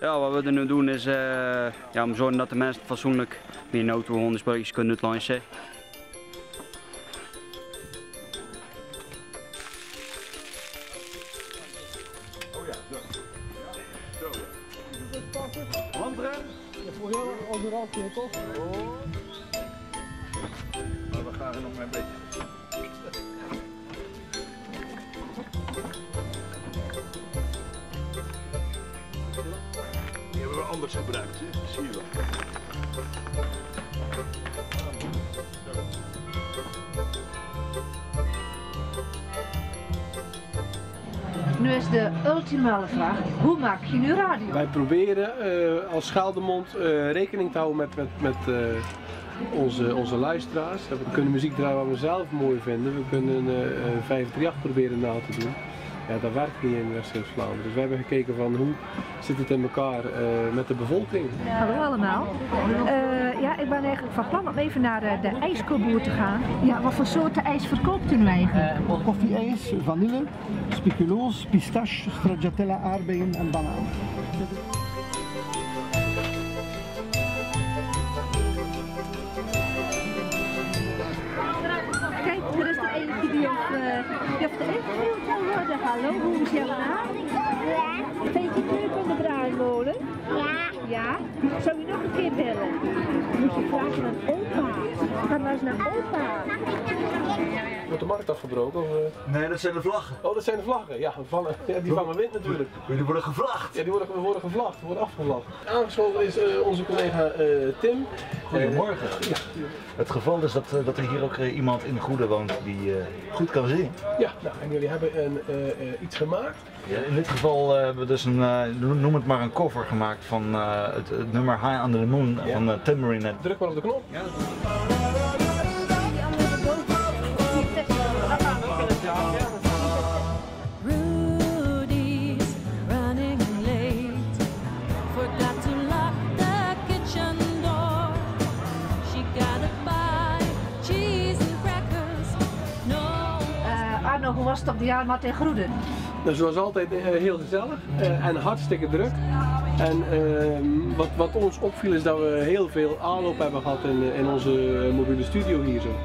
Ja, wat we er nu doen is ja, om te zorgen dat de mensen fatsoenlijk meer een auto hondenspelletjes kunnen uitlansen. Handrem? Voor jou overal keer toch? Maar we gaan er nog maar een beetje. Die hebben we anders gebruikt, hè? Zie je wel. Nu is de ultimale vraag, hoe maak je nu radio? Wij proberen als Schaldemond rekening te houden met onze luisteraars. We kunnen muziek draaien wat we zelf mooi vinden. We kunnen 538 proberen na te doen. Ja, dat werkt niet in West-Vlaanderen. Dus we hebben gekeken van hoe zit het in elkaar met de bevolking. Hallo allemaal. Ja, ik ben eigenlijk van plan om even naar de ijskoelboer te gaan. Ja, wat voor soorten ijs verkoopt u nu eigenlijk? Koffie-ijs, vanille, speculoos, pistache, stracciatella, aardbeien en banaan. Kijk, er is er eentje die op de interview kan worden. Hallo, hoe is jouw naam? Ja. Vind je het leuk aan de draaimolen? Ja. Ja? Zou je nog een keer bellen? Moet je vragen aan opa. Ga maar eens naar opa. Wordt de markt afgebroken? Of, Nee, dat zijn de vlaggen. Oh, dat zijn de vlaggen. Ja, die vangen wind natuurlijk. Die worden gevlagd. Ja, die worden gevlagd, worden afgevlagd. Aangeschoven is onze collega Tim. Goedemorgen. Het geval is dat er hier ook iemand in de Goede woont die goed kan zingen. Ja, nou, en jullie hebben iets gemaakt. Ja, in dit geval hebben we dus noem het maar een cover gemaakt van het nummer High Under the Moon van Tambourine. Druk maar op de knop. Ja. Rudy's running late. Forgot to lock the kitchen door. She gotta buy cheese and crackers. No. Arno, hoe was het op de jaarmarkt in Groeden? Nou, zoals altijd heel gezellig en hartstikke druk. En wat ons opviel is dat we heel veel aanloop hebben gehad in onze mobiele studio hier zo.